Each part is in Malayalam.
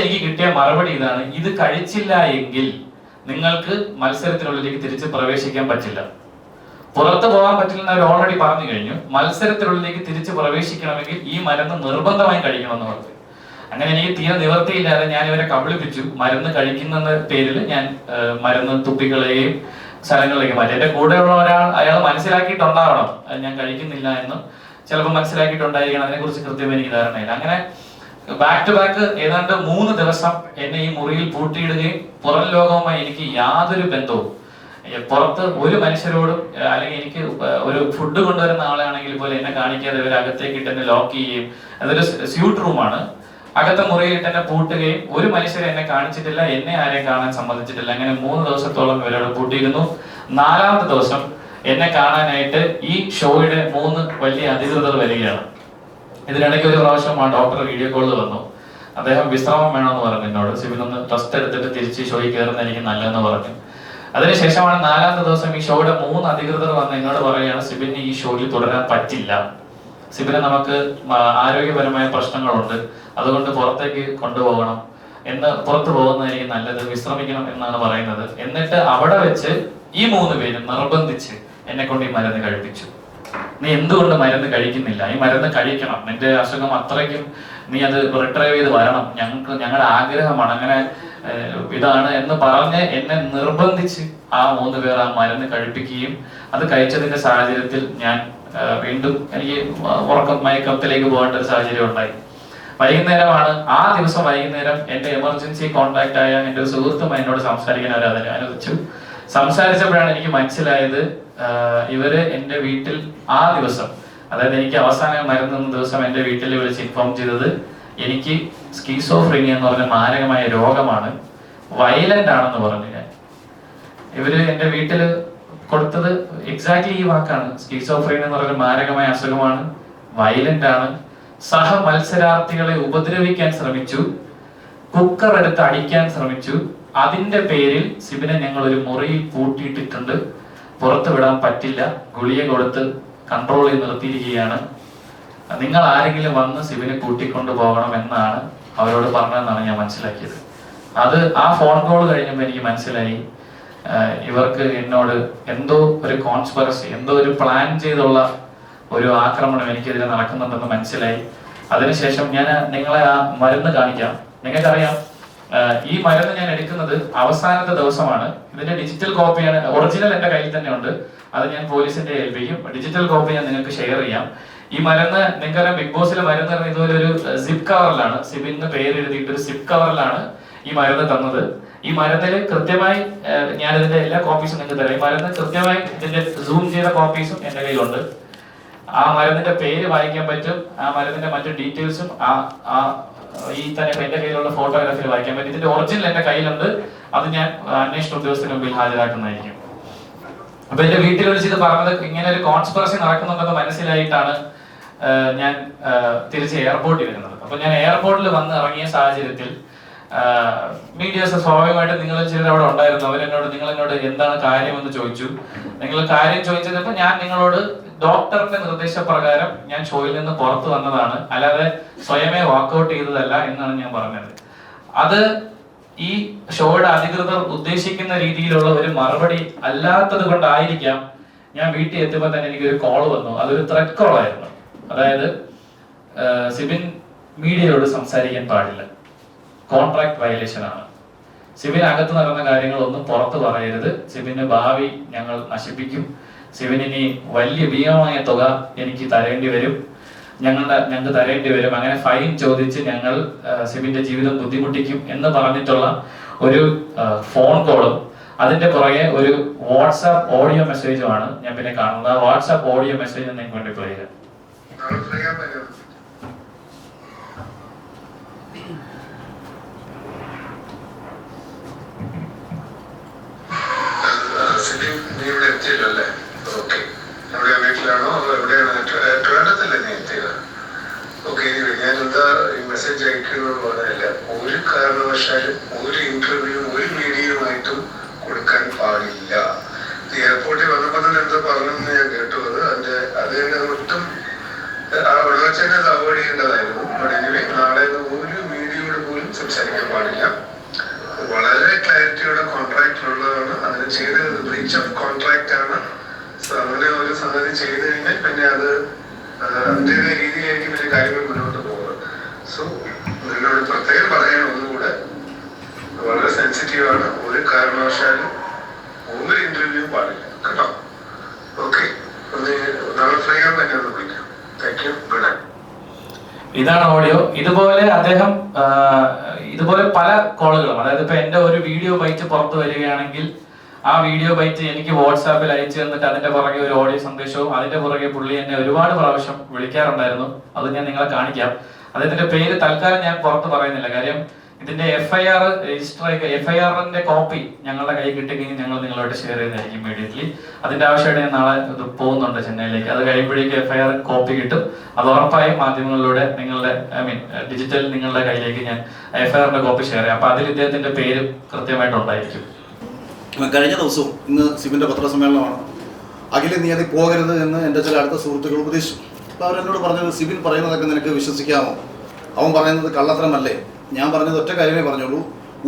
എനിക്ക് കിട്ടിയ മറുപടി ഇതാണ്: ഇത് കഴിച്ചില്ല എങ്കിൽ നിങ്ങൾക്ക് മത്സരത്തിനുള്ളിലേക്ക് തിരിച്ച് പ്രവേശിക്കാൻ പറ്റില്ല. പുറത്തു പോകാൻ പറ്റില്ലെന്ന് അവർ ഓൾറെഡി പറഞ്ഞു കഴിഞ്ഞു. മത്സരത്തിനുള്ളിലേക്ക് തിരിച്ച് പ്രവേശിക്കണമെങ്കിൽ ഈ മരുന്ന് നിർബന്ധമായി കഴിക്കണമെന്ന് പറഞ്ഞു. അങ്ങനെ എനിക്ക് തീരെ നിവർത്തിയില്ലാതെ ഞാൻ ഇവരെ കബളിപ്പിച്ചു. മരുന്ന് കഴിക്കുന്ന പേരിൽ ഞാൻ മരുന്ന് തുപ്പികളെയും സ്ഥലങ്ങളിലേക്ക് മാറ്റി. എന്റെ കൂടെയുള്ള അയാൾ മനസ്സിലാക്കിയിട്ടുണ്ടാവണം ഞാൻ കഴിക്കുന്നില്ല എന്ന്. ചിലപ്പോൾ മനസ്സിലാക്കിയിട്ടുണ്ടായിരിക്കണം, അതിനെക്കുറിച്ച് കൃത്യമായി എനിക്ക് ധാരണയില്ല. അങ്ങനെ ബാക്ക് ടു ബാക്ക് ഏതാണ്ട് 3 ദിവസം എന്നെ ഈ മുറിയിൽ പൂട്ടിയിടുകയും പുറം ലോകവുമായി എനിക്ക് യാതൊരു ബന്ധവും, പുറത്ത് ഒരു മനുഷ്യരോടും, അല്ലെങ്കിൽ എനിക്ക് ഒരു ഫുഡ് കൊണ്ടുവരുന്ന ആളാണെങ്കിൽ പോലും എന്നെ കാണിക്കാതെ ഇവർ അകത്തേക്ക് ഇട്ട് എന്നെ ലോക്ക് ചെയ്യുകയും, അതൊരു സ്യൂട്ട് റൂമാണ്, അകത്തെ മുറിയിൽ ഇട്ട് എന്നെ പൂട്ടുകയും ഒരു മനുഷ്യരെ എന്നെ കാണിച്ചിട്ടില്ല, എന്നെ ആരെയും കാണാൻ സമ്മതിച്ചിട്ടില്ല. അങ്ങനെ 3 ദിവസത്തോളം ഇവരോട് പൂട്ടിയിരുന്നു. 4ാമത്തെ ദിവസം എന്നെ കാണാനായിട്ട് ഈ ഷോയുടെ 3 വലിയ അധികൃതർ വരികയാണ്. ഇതിനിടയ്ക്ക് ഒരു പ്രാവശ്യം ആ ഡോക്ടർ വീഡിയോ കോളിൽ വന്നു. അദ്ദേഹം വിശ്രമം വേണമെന്ന് പറഞ്ഞു എന്നോട്. സിബിനൊന്ന് റെസ്റ്റ് എടുത്തിട്ട് തിരിച്ച് ഷോയിൽ കയറുന്നതായിരിക്കും നല്ലതെന്ന് പറഞ്ഞു. അതിനുശേഷമാണ് 4ാമത്തെ ദിവസം ഈ ഷോയുടെ 3 അധികൃതർ വന്ന് എന്നോട് പറയുകയാണ്: സിബിന് ഈ ഷോയിൽ തുടരാൻ പറ്റില്ല, സിബിന് നമുക്ക് ആരോഗ്യപരമായ പ്രശ്നങ്ങളുണ്ട്, അതുകൊണ്ട് പുറത്തേക്ക് കൊണ്ടുപോകണം എന്ന്, പുറത്തു പോകുന്നതായിരിക്കും നല്ലത്, വിശ്രമിക്കണം എന്നാണ് പറയുന്നത്. എന്നിട്ട് അവിടെ വെച്ച് ഈ 3 പേരും നിർബന്ധിച്ച് എന്നെ കൊണ്ട് ഈ മരുന്ന് കഴിപ്പിച്ചു. നീ എന്തുകൊണ്ട് മരുന്ന് കഴിക്കുന്നില്ല? ഈ മരുന്ന് കഴിക്കണം, നിന്റെ അസുഖം അത്രയ്ക്കും, നീ അത് റിട്രൈവ് ചെയ്ത് വരണം, ഞങ്ങളുടെ ആഗ്രഹമാണ്, അങ്ങനെ ഇതാണ് എന്ന് പറഞ്ഞ് എന്നെ നിർബന്ധിച്ച് ആ 3 പേർ ആ മരുന്ന് കഴിപ്പിക്കുകയും അത് കഴിച്ചതിന്റെ സാഹചര്യത്തിൽ ഞാൻ വീണ്ടും എനിക്ക് മയക്കത്തിലേക്ക് പോകേണ്ട ഒരു സാഹചര്യം ഉണ്ടായി. വൈകുന്നേരമാണ് ആ ദിവസം വൈകുന്നേരം എന്റെ എമർജൻസി കോൺടാക്ട് ആയ എന്റെ ഒരു സുഹൃത്തുമായി എന്നോട് സംസാരിക്കാൻ അവർ അതിനെ അനുവദിച്ചു. സംസാരിച്ചപ്പോഴാണ് എനിക്ക് മനസ്സിലായത്, ഇവര് എന്റെ വീട്ടിൽ ആ ദിവസം, അതായത് എനിക്ക് അവസാനം മരുന്ന് ദിവസം എന്റെ വീട്ടിൽ വിളിച്ച് ഇൻഫോം ചെയ്തത് എനിക്ക് സ്കീസോഫ്രീനിയ എന്ന് പറഞ്ഞ മാരകമായ രോഗമാണ്, വയലന്റ് ആണെന്ന് പറഞ്ഞു. ഞാൻ ഇവര് എന്റെ വീട്ടില് കൊടുത്തത് എക്സാക്ട്ലി ഈ വാക്കാണ്: സ്കീസോഫ്രീനിയ എന്ന് പറഞ്ഞ മാരകമായ അസുഖമാണ്, വയലന്റ് ആണ്, സഹ മത്സരാർത്ഥികളെ ഉപദ്രവിക്കാൻ ശ്രമിച്ചു, കുക്കർ എടുത്ത് അടിക്കാൻ ശ്രമിച്ചു, അതിന്റെ പേരിൽ സിബിനെ ഞങ്ങൾ ഒരു മുറിയിൽ പൂട്ടിയിട്ടിട്ടുണ്ട്, പുറത്തു വിടാൻ പറ്റില്ല, ഗുളിക കൊടുത്ത് കൺട്രോൾ ചെയ്ത് നിർത്തിയിരിക്കുകയാണ്, നിങ്ങൾ ആരെങ്കിലും വന്ന് സിബിനെ കൂട്ടിക്കൊണ്ടു പോകണം എന്നാണ് അവരോട് പറഞ്ഞതെന്നാണ് ഞാൻ മനസ്സിലാക്കിയത്. അത് ആ ഫോൺ കോൾ കഴിഞ്ഞപ്പോൾ എനിക്ക് മനസ്സിലായി, ഇവർക്ക് എന്നോട് എന്തോ ഒരു കോൺസ്പിറസി, എന്തോ ഒരു പ്ലാൻ ചെയ്തുള്ള ഒരു ആക്രമണം എനിക്കെതിരെ നടക്കുന്നുണ്ടെന്ന് മനസ്സിലായി. അതിനുശേഷം ഞാൻ നിങ്ങളെ ആ മരുന്ന് കാണിക്കാം. നിങ്ങൾക്കറിയാം, ഈ മരുന്ന് ഞാൻ എടുക്കുന്നത് അവസാനത്തെ ദിവസമാണ്. ഇതിന്റെ ഡിജിറ്റൽ കോപ്പിയാണ്, ഒറിജിനൽ എന്റെ കയ്യിൽ തന്നെ ഉണ്ട്, അത് ഞാൻ പോലീസിന്റെ ഏൽപ്പിക്കും. ഡിജിറ്റൽ കോപ്പി ഞാൻ നിങ്ങൾക്ക് ഷെയർ ചെയ്യാം. ഈ മരുന്ന് നിങ്ങൾക്കറിയാം, ബിഗ് ബോസിലെ മരുന്ന് ഇതുപോലെ ഒരു സിപ്പ് കവറിലാണ്, സിബിന്ന് പേര് എഴുതിയിട്ട് ഒരു സിപ്പ് കവറിലാണ് ഈ മരുന്ന് തന്നത്. ഈ മരുന്നിൽ കൃത്യമായി, ഞാൻ ഇതിന്റെ എല്ലാ കോപ്പീസും നിങ്ങൾക്ക് തരാം. ഈ മരുന്ന് കൃത്യമായി ഇതിന്റെ സൂം ചെയ്ത കോപ്പീസും എന്റെ കയ്യിലുണ്ട്. ആ മരുന്നിന്റെ പേര് വായിക്കാൻ പറ്റും, ആ മരുന്നിന്റെ മറ്റു ഡീറ്റെയിൽസും ഈ തന്നെ എന്റെ കയ്യിലുള്ള ഫോട്ടോഗ്രാഫിയിൽ വായിക്കാൻ പറ്റും. ഇതിന്റെ ഒറിജിനൽ എന്റെ കയ്യിലുണ്ട്, അത് ഞാൻ അന്വേഷണ ഉദ്യോഗസ്ഥന് മുമ്പിൽ ഹാജരാക്കുന്നതായിരിക്കും. അപ്പൊ എന്റെ വീട്ടിൽ വിളിച്ചിട്ട് പറഞ്ഞത് ഇങ്ങനെ ഒരു കോൺസ്പിറസി നടക്കുന്നുണ്ടെന്ന് മനസ്സിലായിട്ടാണ് ഞാൻ തിരിച്ച് എയർപോർട്ടിൽ വരുന്നത്. അപ്പൊ ഞാൻ എയർപോർട്ടിൽ വന്ന് ഇറങ്ങിയ സാഹചര്യത്തിൽ മീഡിയാസ് സ്വാഭാവികമായിട്ട് നിങ്ങൾ ചിലർ അവിടെ ഉണ്ടായിരുന്നു. നിങ്ങൾ എന്നോട് എന്താണ് കാര്യമെന്ന് ചോദിച്ചു. നിങ്ങൾ കാര്യം ചോദിച്ചപ്പോ ഞാൻ നിങ്ങളോട് ഡോക്ടറിന്റെ നിർദ്ദേശപ്രകാരം ഞാൻ ഷോയിൽ നിന്ന് പുറത്തു വന്നതാണ്, അല്ലാതെ സ്വയമേ വാക്കൗട്ട് ചെയ്തതല്ല എന്നാണ് ഞാൻ പറഞ്ഞത്. അത് ഈ ഷോയുടെ അധികൃതർ ഉദ്ദേശിക്കുന്ന രീതിയിലുള്ള ഒരു മറുപടി അല്ലാത്തത് കൊണ്ടായിരിക്കാം ഞാൻ വീട്ടിൽ എത്തുമ്പോൾ തന്നെ എനിക്കൊരു കോൾ വന്നു. അതൊരു ത്രെറ്റ് കോൾ ആയിരുന്നു. അതായത് സിബിൻ മീഡിയയോട് സംസാരിക്കാൻ പാടില്ല, കോൺട്രാക്ട് വയലേഷൻ ആണ്, സിബിൻ അകത്ത് നടന്ന കാര്യങ്ങളൊന്നും പുറത്ത് പറയരുത്, സിബിന്റെ ഭാവി ഞങ്ങൾ നശിപ്പിക്കും, സിബിനി വലിയ ഭീമമായ തുക എനിക്ക് തരേണ്ടി വരും, ഞങ്ങൾക്ക് തരേണ്ടി വരും, അങ്ങനെ ഫൈൻ ചോദിച്ച് ഞങ്ങൾ സിബിന്റെ ജീവിതം ബുദ്ധിമുട്ടിക്കും എന്ന് പറഞ്ഞിട്ടുള്ള ഒരു ഫോൺ കോളും അതിന്റെ പുറകെ ഒരു വാട്സാപ്പ് ഓഡിയോ മെസ്സേജുമാണ് ഞാൻ പിന്നെ കാണുന്നത്. ആ വാട്സാപ്പ് ഓഡിയോ മെസ്സേജ് നിങ്ങൾക്ക് വേണ്ടി പ്ലേ ചെയ്യാം. വീട്ടിലാണോ അതോ എവിടെയാണ്? ട്രിവാൻഡ്രത്തല്ലേ നീ എത്തിയത്? ഓക്കെ, ഞാൻ എന്താ ഈ മെസ്സേജ് അയക്കുന്നത് പറഞ്ഞില്ല. ഒരു കാരണവശാലും ഒരു ഇന്റർവ്യൂ ഒരു മീഡിയയുമായിട്ടും കൊടുക്കാൻ പാടില്ല. എയർപോർട്ടിൽ വന്നപ്പോൾ തന്നെ എന്താ പറഞ്ഞെന്ന് ഞാൻ കേട്ടു. അത് തന്നെ ഒട്ടും വെള്ളച്ചനെ അത് അവോയ്ഡ് ചെയ്യേണ്ടതായിരുന്നു. ബട്ട് എനിവേ നാളെ ഒരു മീഡിയയോട് പോലും സംസാരിക്കാൻ പാടില്ല. വളരെ ക്ലാരിറ്റിയോടെ കോൺട്രാക്റ്റിലുള്ളതാണ്. അങ്ങനെ ചെയ്തത് ബ്രീച്ച് ഓഫ് കോൺട്രാക്റ്റ് ആണ്. അങ്ങനെ ഒരു സംഗതി ചെയ്തു കഴിഞ്ഞാൽ പിന്നെ അത് അതിൻ്റെതായ രീതിയിലായിരിക്കും പിന്നെ കാര്യങ്ങൾ മുന്നോട്ട് പോകുന്നത്. സോ നിന്നോട് പ്രത്യേകം പറയാൻ ഒന്നുകൂടെ, വളരെ സെൻസിറ്റീവ് ആണ്. ഒരു കാരണവശാലും ഒരു ഇന്റർവ്യൂ പാടില്ല കേട്ടോ. ഓക്കെ, നാളെ ഫ്രീ ആകുമ്പോൾ തന്നെ ഒന്ന് വിളിക്കാം. Thank you, good night. ഇതാണ് ഓഡിയോ. ഇതുപോലെ അദ്ദേഹം ഇതുപോലെ പല കോളുകളും, അതായത് ഇപ്പൊ എന്റെ ഒരു വീഡിയോ ബൈറ്റ് പുറത്തു വരികയാണെങ്കിൽ ആ വീഡിയോ ബൈറ്റ് എനിക്ക് വാട്സാപ്പിൽ അയച്ചു തന്നിട്ട് അതിന്റെ പുറകെ ഒരു ഓഡിയോ സന്ദേശവും അതിന്റെ പുറകെ പുള്ളി എന്നെ ഒരുപാട് പ്രാവശ്യം വിളിക്കാറുണ്ടായിരുന്നു. അത് ഞാൻ നിങ്ങളെ കാണിക്കാം. അദ്ദേഹത്തിന്റെ പേര് തൽക്കാലം ഞാൻ പുറത്ത് പറയുന്നില്ല. കാര്യം ഇതിന്റെ FIR രജിസ്റ്റർ FIRന്റെ കോപ്പി ഞങ്ങളുടെ കയ്യിൽ കിട്ടിക്കഴിഞ്ഞ് ഞങ്ങൾ നിങ്ങളോട് ഷെയർ ചെയ്യുന്നതായിരിക്കും ഇമ്മീഡിയറ്റ്ലി. അതിന്റെ ആവശ്യമായിട്ട് ഞാൻ നാളെ പോകുന്നുണ്ട് ചെന്നൈയിലേക്ക്. അത് കഴിയുമ്പോഴേക്കും FIR കോപ്പി കിട്ടും. അത് ഉറപ്പായും മാധ്യമങ്ങളിലൂടെ നിങ്ങളുടെ ഡിജിറ്റൽ നിങ്ങളുടെ കയ്യിലേക്ക് ഞാൻ FIRന്റെ കോപ്പി ഷെയർ ചെയ്യാം. അപ്പൊ അതിൽ ഇദ്ദേഹത്തിന്റെ പേര് കൃത്യമായിട്ടുണ്ടായിരിക്കും. കഴിഞ്ഞ ദിവസവും ഇന്ന് സിബിൻ്റെ പത്രസമ്മേളനമാണ്. അഖില നീ അതിൽ പോകരുത് എന്ന് എൻ്റെ ചില അടുത്ത സുഹൃത്തുക്കൾ ഉപദേശിച്ചു. അപ്പോൾ അവരെന്നോട് പറഞ്ഞത്, സിബിൻ പറയുന്നതൊക്കെ നിനക്ക് വിശ്വസിക്കാമോ? അവൻ പറയുന്നത് കള്ളത്തരമല്ലേ? ഞാൻ പറഞ്ഞത് ഒറ്റ കാര്യമേ പറഞ്ഞുള്ളൂ.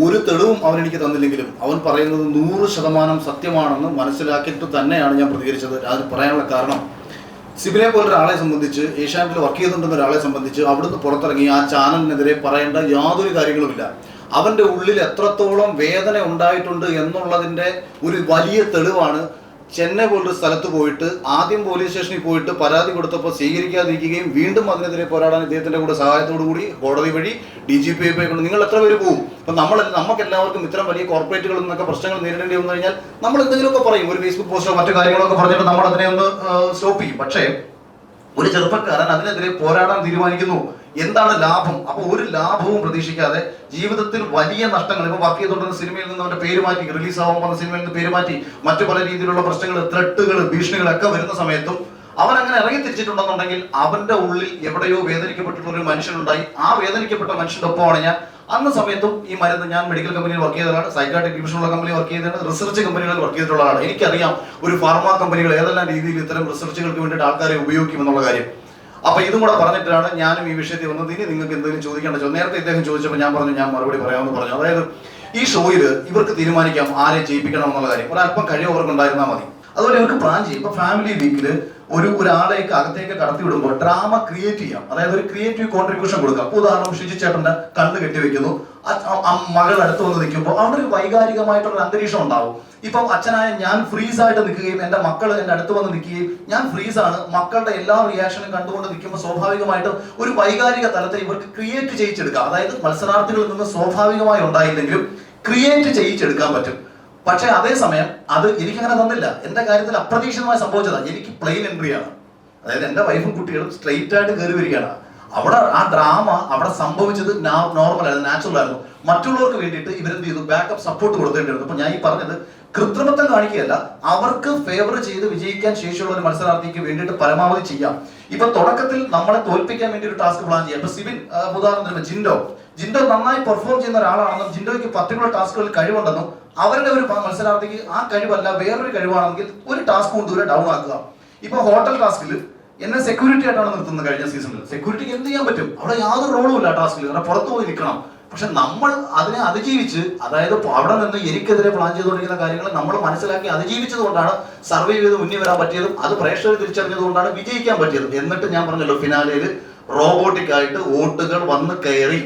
ഒരു തെളിവും അവൻ എനിക്ക് തന്നില്ലെങ്കിലും അവൻ പറയുന്നത് 100% സത്യമാണെന്ന് മനസ്സിലാക്കിയിട്ട് തന്നെയാണ് ഞാൻ പ്രതികരിച്ചത്. അത് പറയാനുള്ള കാരണം, സിബിനെ പോലൊരാളെ സംബന്ധിച്ച്, ഏഷ്യാനെറ്റിൽ വർക്ക് ചെയ്തിട്ടുണ്ടെന്ന ഒരാളെ സംബന്ധിച്ച് അവിടുന്ന് പുറത്തിറങ്ങി ആ ചാനലിനെതിരെ പറയേണ്ട യാതൊരു കാര്യങ്ങളുമില്ല. അവൻ്റെ ഉള്ളിൽ എത്രത്തോളം വേദന ഉണ്ടായിട്ടുണ്ട് എന്നുള്ളതിൻ്റെ ഒരു വലിയ തെളിവാണ് ചെന്നൈ പോലൊരു സ്ഥലത്ത് പോയിട്ട് ആദ്യം പോലീസ് സ്റ്റേഷനിൽ പോയിട്ട് പരാതി കൊടുത്തപ്പോൾ സ്വീകരിക്കാതിരിക്കുകയും വീണ്ടും അതിനെതിരെ പോരാടാൻ ഇദ്ദേഹത്തിൻ്റെ കൂടെ സഹായത്തോടു കൂടി കോടതി വഴി DGP കൊണ്ട് നിങ്ങൾ എത്ര പേര് പോകും? അപ്പം നമുക്കെല്ലാവർക്കും ഇത്തരം വലിയ കോർപ്പറേറ്റുകളിൽ നിന്നൊക്കെ പ്രശ്നങ്ങൾ നേരിടേണ്ടി വന്നു കഴിഞ്ഞാൽ നമ്മൾ എന്തെങ്കിലുമൊക്കെ പറയും, ഒരു ഫേസ്ബുക്ക് പോസ്റ്റോ മറ്റു കാര്യങ്ങളൊക്കെ പറഞ്ഞിട്ട് നമ്മൾ അതിനെ ഒന്ന് സ്റ്റോപ്പ് ചെയ്യും. പക്ഷേ ഒരു ചെറുപ്പക്കാരൻ അതിനെതിരെ പോരാടാൻ തീരുമാനിക്കുന്നു. എന്താണ് ലാഭം? അപ്പോൾ ഒരു ലാഭവും പ്രതീക്ഷിക്കാതെ ജീവിതത്തിൽ വലിയ നഷ്ടങ്ങൾ, ഇപ്പോൾ വർക്ക് ചെയ്തുകൊണ്ടിരുന്ന സിനിമയിൽ നിന്ന് അവൻ്റെ പേര് മാറ്റി, റിലീസ് ആവാൻ പോകുന്ന സിനിമയിൽ നിന്ന് പേര് മാറ്റി, മറ്റു പല രീതിയിലുള്ള പ്രശ്നങ്ങൾ, ത്രെട്ടുകൾ, ഭീഷണികളൊക്കെ വരുന്ന സമയത്തും അവൻ അങ്ങനെ ഇറങ്ങി തിരിച്ചിട്ടുണ്ടെന്നുണ്ടെങ്കിൽ അവന്റെ ഉള്ളിൽ എവിടെയോ വേദനിക്കപ്പെട്ടിട്ടുള്ള ഒരു മനുഷ്യനുണ്ടായി. ആ വേദനിക്കപ്പെട്ട മനുഷ്യന്റെ ഒപ്പമാണ് ഞാൻ. അന്ന സമയത്തും ഈ മരുന്ന്, ഞാൻ മെഡിക്കൽ കമ്പനിയിൽ വർക്ക് ചെയ്തതാണ്, സൈക്കാട്രിക് ഡിവിഷനുള്ള കമ്പനിയിൽ വർക്ക് ചെയ്തതാണ്, റിസർച്ച് കമ്പനികളിൽ വർക്ക് ചെയ്തിട്ടുള്ള ആളാണ്. എനിക്കറിയാം ഒരു ഫാർമ കമ്പനികൾ ഏതെല്ലാം രീതിയിൽ ഇത്തരം റിസർച്ചുകൾക്ക് വേണ്ടിയിട്ട് ആൾക്കാരെ ഉപയോഗിക്കുമെന്നുള്ള കാര്യം. അപ്പൊ ഇതും കൂടെ പറഞ്ഞിട്ടാണ് ഞാനും ഈ വിഷയത്തിൽ വന്നത്. ഇനി നിങ്ങൾക്ക് എന്തെങ്കിലും ചോദിക്കേണ്ട നേരത്തെ ഇദ്ദേഹം ചോദിച്ചപ്പോൾ ഞാൻ പറഞ്ഞു, ഞാൻ മറുപടി പറയാമെന്ന് പറഞ്ഞു. അതായത് ഈ ഷോയിൽ ഇവർക്ക് തീരുമാനിക്കാം ആരെ ജയിപ്പിക്കണം എന്നുള്ള കാര്യം. ഒരല്പം കഴിവ് അവർക്ക് ഉണ്ടായിരുന്നാൽ മതി. അതുപോലെ ഇവർക്ക് പ്ലാൻ ചെയ്യും. ഇപ്പൊ ഫാമിലി വീക്കിൽ ഒരാളേക്ക് അകത്തേക്ക് കടത്തി വിടുമ്പോൾ ഡ്രാമ ക്രിയേറ്റ് ചെയ്യാം. അതായത് ഒരു ക്രിയേറ്റീവ് കോൺട്രിബ്യൂഷൻ കൊടുക്കാം. ഉദാഹരണം, ഷിജി ചേട്ടന്റെ കണ്ണ് കെട്ടിവെക്കുന്നു, മകൾ അടുത്ത് വന്ന് നിൽക്കുമ്പോൾ അവിടെ ഒരു വൈകാരികമായിട്ടുള്ള അന്തരീക്ഷം ഉണ്ടാവും. ഇപ്പം അച്ഛനായ ഞാൻ ഫ്രീസ് ആയിട്ട് നിൽക്കുകയും എൻ്റെ മക്കൾ എൻ്റെ അടുത്ത് വന്ന് നിൽക്കുകയും ഞാൻ ഫ്രീസാണ്, മക്കളുടെ എല്ലാ റിയാക്ഷനും കണ്ടുകൊണ്ട് നിൽക്കുമ്പോൾ സ്വാഭാവികമായിട്ടും ഒരു വൈകാരിക തലത്തിൽ ഇവർക്ക് ക്രിയേറ്റ് ചെയ്യിച്ചെടുക്കാം. അതായത് മത്സരാർത്ഥികളിൽ നിന്ന് സ്വാഭാവികമായി ഉണ്ടായില്ലെങ്കിലും ക്രിയേറ്റ് ചെയ്യിച്ചെടുക്കാൻ പറ്റും. പക്ഷെ അതേസമയം അത് എനിക്കങ്ങനെ തന്നില്ല. എൻ്റെ കാര്യത്തിൽ അപ്രതീക്ഷിതമായി സംഭവിച്ചതാണ്. എനിക്ക് പ്ലെയിൻ എൻട്രിയാണ്. അതായത് എൻ്റെ വൈഫും കുട്ടികളും സ്ട്രെയിറ്റ് ആയിട്ട് കയറി വരികയാണ്. അവിടെ ആ ഡ്രാമ അവിടെ സംഭവിച്ചത് നോർമൽ ആയിരുന്നു, നാച്ചുറൽ ആയിരുന്നു. മറ്റുള്ളവർക്ക് വേണ്ടിയിട്ട് ഇവരെന്ത് ചെയ്തു? ബാക്കപ്പ് സപ്പോർട്ട് കൊടുത്തേണ്ടിരുന്നു. അപ്പൊ ഞാൻ ഈ പറഞ്ഞത് കൃത്രിമത്വം കാണിക്കുകയല്ല, അവർക്ക് ഫേവർ ചെയ്ത് വിജയിക്കാൻ ശേഷിയുള്ള ഒരു മത്സരാർത്ഥിക്ക് വേണ്ടിയിട്ട് പരമാവധി ചെയ്യാം. ഇപ്പൊ തുടക്കത്തിൽ നമ്മളെ തോൽപ്പിക്കാൻ വേണ്ടി ഒരു ടാസ്ക് പ്ലാൻ ചെയ്യാം. ഇപ്പൊ സിബിൻ ഉദാഹരണത്തിന് ജിൻഡോ നന്നായി പെർഫോം ചെയ്യുന്ന ഒരാളാണെന്നും ജിൻഡോയ്ക്ക് പർട്ടിക്കുലർ ടാസ്കുകളിൽ കഴിവുണ്ടെന്നും അവരുടെ ഒരു മത്സരാർത്ഥിക്ക് ആ കഴിവല്ല വേറൊരു കഴിവാണെങ്കിൽ ഒരു ടാസ്ക് കൊണ്ട് ദൂരെ ഡൗൺ ആക്കുക. ഇപ്പൊ ഹോട്ടൽ ടാസ്കിൽ എന്നെ സെക്യൂരിറ്റി ആയിട്ടാണ് നിർത്തുന്നത്. കഴിഞ്ഞ സീസണിൽ സെക്യൂരിറ്റിക്ക് എന്ത് ചെയ്യാൻ പറ്റും? അവിടെ യാതൊരു റോളും ഇല്ല ടാസ്കിൽ, കാരണം പുറത്തു പോയി നിൽക്കണം. പക്ഷെ നമ്മൾ അതിനെ അതിജീവിച്ച്, അതായത് അവിടെ നിന്ന് എനിക്കെതിരെ പ്ലാൻ ചെയ്തുകൊണ്ടിരിക്കുന്ന കാര്യങ്ങൾ നമ്മൾ മനസ്സിലാക്കി അതിജീവിച്ചത് കൊണ്ടാണ് സർവൈവ് ചെയ്ത് മുന്നിൽ വരാൻ പറ്റിയതും അത് പ്രേക്ഷകർ തിരിച്ചറിഞ്ഞത് കൊണ്ടാണ് വിജയിക്കാൻ പറ്റിയതും. എന്നിട്ട് ഞാൻ പറഞ്ഞല്ലോ, ഫിനാലയിൽ റോബോട്ടിക് ആയിട്ട് വോട്ടുകൾ വന്ന് കയറി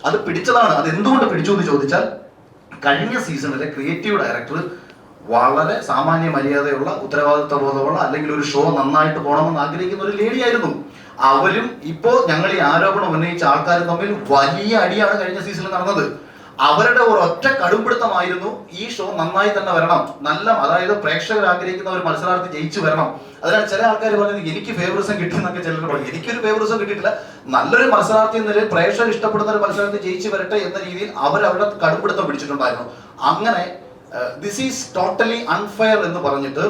അത് പിടിച്ചതാണ്. അത് എന്തുകൊണ്ട് പിടിച്ചു എന്ന് ചോദിച്ചാൽ, കഴിഞ്ഞ സീസണിലെ ക്രിയേറ്റീവ് ഡയറക്ടർ വളരെ സാമാന്യ മര്യാദയുള്ള, ഉത്തരവാദിത്വ ബോധമുള്ള, അല്ലെങ്കിൽ ഒരു ഷോ നന്നായിട്ട് പോകണമെന്ന് ആഗ്രഹിക്കുന്ന ഒരു ലേഡി ആയിരുന്നു. അവരും ഇപ്പോ ഞങ്ങൾ ഈ ആരോപണം ഉന്നയിച്ച ആൾക്കാരും തമ്മിൽ വലിയ അടിയാണ് കഴിഞ്ഞ സീസണിൽ നടന്നത്. അവരുടെ ഒരു ഒറ്റ കടുംപിടുത്തമായിരുന്നു ഈ ഷോ നന്നായി തന്നെ വരണം, അതായത് പ്രേക്ഷകർ ആഗ്രഹിക്കുന്ന ഒരു മത്സരാർത്ഥി ജയിച്ചു വരണം. അതിനാൽ ചില ആൾക്കാർ പറഞ്ഞത് എനിക്ക് ഫേവറിസം കിട്ടിയെന്നൊക്കെ ചിലർ പറഞ്ഞു. എനിക്കൊരു ഫേവറിസം കിട്ടിയിട്ടില്ല. നല്ലൊരു മത്സരാർത്ഥി എന്ന നിലയിൽ പ്രേക്ഷകർ ഇഷ്ടപ്പെടുന്ന ഒരു മത്സരാർത്ഥി ജയിച്ചു വരട്ടെ എന്ന രീതിയിൽ അവരുടെ കടുംപിടുത്തം പിടിച്ചിട്ടുണ്ടായിരുന്നു. അങ്ങനെ ദിസ് ഈസ് ടോട്ടലി അൺഫെയർ എന്ന് പറഞ്ഞിട്ട്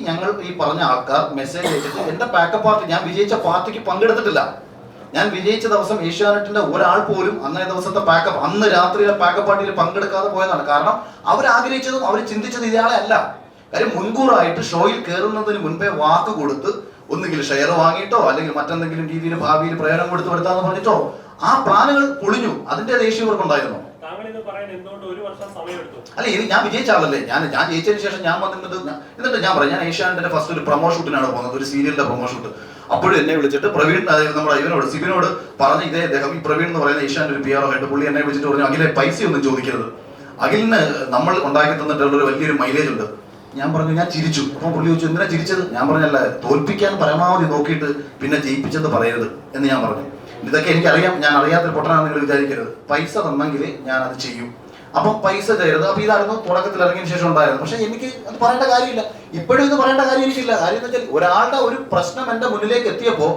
ഞങ്ങൾ ഈ പറഞ്ഞ ആൾക്കാർ മെസ്സേജ് അയച്ചിട്ട് എന്റെ പാക്കപ്പ് പാർട്ടി, ഞാൻ വിജയിച്ച പാർട്ടിക്ക് പങ്കെടുത്തിട്ടില്ല. ഞാൻ വിജയിച്ച ദിവസം ഏഷ്യാനെറ്റിന്റെ ഒരാൾ പോലും അന്നേ ദിവസത്തെ പാക്കപ്പ്, അന്ന് രാത്രിയിലെ പാക്കപ്പ് പാർട്ടിയിൽ പങ്കെടുക്കാതെ പോയതാണ്. കാരണം അവരാഗ്രഹിച്ചതും അവർ ചിന്തിച്ചത് ഇയാളെ അല്ല. കാര്യം മുൻകൂറായിട്ട് ഷോയിൽ കയറുന്നതിന് മുൻപേ വാക്ക് കൊടുത്ത് ഒന്നുകിൽ ഷെയർ വാങ്ങിയിട്ടോ അല്ലെങ്കിൽ മറ്റെന്തെങ്കിലും രീതിയിൽ ഭാവിയിൽ പ്രയോജനം കൊടുത്ത് പെടുത്താന്ന് പറഞ്ഞിട്ടോ ആ പ്ലാനുകൾ പൊളിഞ്ഞു. അതിന്റെ ദേഷ്യം ഇവർക്കുണ്ടായിരുന്നു. അല്ല, ഇത് ഞാൻ വിജയിച്ച ആളല്ലേ. ഞാൻ ജയിച്ചതിന് ശേഷം ഞാൻ എന്നിട്ട് ഞാൻ പറയാം, ഞാൻ ഏഷ്യാനെറ്റിന്റെ ഫസ്റ്റ് ഒരു പ്രൊമോ ഷൂട്ടിനാണ് പോകുന്നത്, ഒരു സീരിയലിന്റെ പ്രൊമോ ഷൂട്ട്. അപ്പോഴും എന്നെ വിളിച്ചിട്ട് പ്രവീൺ, നമ്മുടെ ഇവനോട് സിബിനോട് പറഞ്ഞ ഇതേ അദ്ദേഹം, ഈ പ്രവീൺ എന്ന് പറയുന്ന ഏഷ്യാന്റെ ഒരു PR ആയിട്ട് പുള്ളി എന്നെ വിളിച്ചിട്ട് പറഞ്ഞു, അഖിലെ പൈസ ഒന്നും ചോദിക്കരുത്, അഖിലിന് നമ്മൾ ഉണ്ടാക്കി തന്നിട്ടുള്ള ഒരു വലിയൊരു മൈലേജ് ഉണ്ട്. ഞാൻ പറഞ്ഞു, ഞാൻ ചിരിച്ചു. അപ്പം പുള്ളി ചോദിച്ചു, എന്തിനാ ചിരിച്ചത്? ഞാൻ പറഞ്ഞല്ല, തോൽപ്പിക്കാൻ പരമാവധി നോക്കിയിട്ട് പിന്നെ ജയിപ്പിച്ചെന്ന് പറയരുത് എന്ന് ഞാൻ പറഞ്ഞു. ഇതൊക്കെ എനിക്കറിയാം, ഞാൻ അറിയാത്തൊരു പൊട്ടനാണെന്ന് നിങ്ങൾ വിചാരിക്കരുത്. പൈസ തന്നെങ്കിൽ ഞാൻ അത് ചെയ്യും. അപ്പം പൈസ ചെയ്യരുത്. അപ്പൊ ഇതായിരുന്നു തുടക്കത്തിൽ ഇറങ്ങിയതിന് ശേഷം ഉണ്ടായിരുന്നു. പക്ഷെ എനിക്ക് അത് പറയേണ്ട കാര്യമില്ല, ഇപ്പോഴും ഇത് പറയേണ്ട കാര്യം എനിക്കില്ല. കാര്യം എന്ന് വെച്ചാൽ ഒരാളുടെ ഒരു പ്രശ്നം എന്റെ മുന്നിലേക്ക് എത്തിയപ്പോ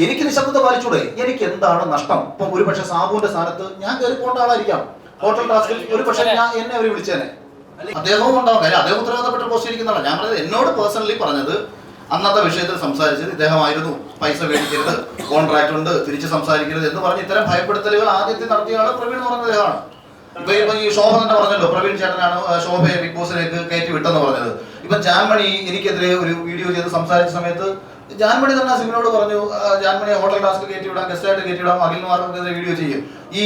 എനിക്ക് നിശബ്ദത പാലിച്ചൂടെ? എനിക്ക് എന്താണ് നഷ്ടം? ഇപ്പം ഒരു പക്ഷെ സാബുവിന്റെ സ്ഥാനത്ത് ഞാൻ കയറി പോകേണ്ട ആളായിരിക്കാം. ഹോട്ടൽ ടാസ്കിൽ ഒരു പക്ഷെ എന്നെ അവർ വിളിച്ചേനെ, അദ്ദേഹവും ഉണ്ടാവും. കാര്യം അദ്ദേഹം ഉത്തരവാദപ്പെട്ട പോസ്റ്റ് ഇരിക്കുന്നതാണ്. ഞാൻ പറഞ്ഞത്, എന്നോട് പേഴ്സണലി പറഞ്ഞത്, അന്നത്തെ വിഷയത്തിൽ സംസാരിച്ചത് ഇദ്ദേഹമായിരുന്നു. പൈസ മേടിക്കരുത്, കോൺട്രാക്ട് ഉണ്ട്, തിരിച്ച് സംസാരിക്കരുത് എന്ന് പറഞ്ഞ് ഇത്തരം ഭയപ്പെടുത്തലുകൾ ആദ്യത്തെ നടത്തിയ ആള് പ്രവീൺ എന്ന് പറഞ്ഞ അദ്ദേഹമാണ്. ഇപ്പൊ ഈ ശോഭ തന്നെ പറഞ്ഞല്ലോ, പ്രവീൺ ചേട്ടനാണ് ശോഭയെ ബിഗ് ബോസിലേക്ക് കയറ്റി വിട്ടെന്ന് പറഞ്ഞത്. ഇപ്പൊ ജാൻമണി എനിക്കെതിരെ ഒരു വീഡിയോ ചെയ്ത് സംസാരിച്ച സമയത്ത് ജാൻമണി തന്നെ സിബിനോട് പറഞ്ഞു, ജാൻമണിയെ ഹോട്ടൽ ടാസ്ക് കയറ്റി വിടാം, ഗസ്റ്റായിട്ട് കയറ്റി വിടാം, അഖിൽമാർക്കെതിരെ വീഡിയോ ചെയ്യും. ഈ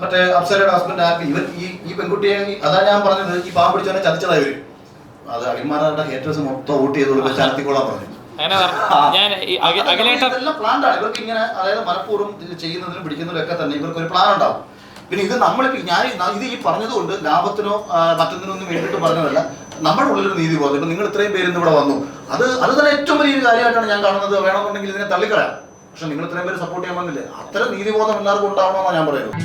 മറ്റേ അപ്സരയുടെ ഹസ്ബൻഡ് ആർക്ക് ഇവർ ഈ പെൺകുട്ടിയെ, അതാണ് ഞാൻ പറഞ്ഞത്, ഈ പാവം പിടിച്ചവനെ ചതിച്ചതായി വരും. അത് അഖിൽമാരുടെ ഹേറ്റേഴ്സ് മൊത്തം വോട്ട് ചെയ്ത് കൊടുക്കാൻ ചാർത്തിക്കോളാൻ പറഞ്ഞു. ഇതെല്ലാം പ്ലാൻ ആണ് ഇവർക്ക്. ഇങ്ങനെ അതായത് മനഃപൂർവ്വം ചെയ്യുന്നതിനും പിടിക്കുന്നതിനും ഒക്കെ തന്നെ ഇവർക്ക് ഒരു പ്ലാൻ ഉണ്ടാവും. പിന്നെ ഇത് നമ്മളിപ്പോ ഇത് ഈ പറഞ്ഞതുകൊണ്ട് ലാഭത്തിനോ മറ്റൊന്നിനോ ഒന്നും വേണ്ടിയിട്ട് പറഞ്ഞതല്ല. നമ്മുടെ ഉള്ളിലൊരു നീതി ബോധം. ഇപ്പൊ നിങ്ങൾ ഇത്രയും പേര് ഇന്ന് ഇവിടെ വന്നു, അത് തന്നെ ഏറ്റവും വലിയൊരു കാര്യമായിട്ടാണ് ഞാൻ കാണുന്നത്. വേണമെന്നുണ്ടെങ്കിൽ ഇതിനെ തള്ളിക്കളയാം, പക്ഷെ നിങ്ങൾ ഇത്രയും പേര് സപ്പോർട്ട് ചെയ്യാൻ വന്നില്ലേ, അത്തരം നീതിബോധം എല്ലാവർക്കും ഉണ്ടാവണമെന്നാണ് ഞാൻ പറയുന്നത്.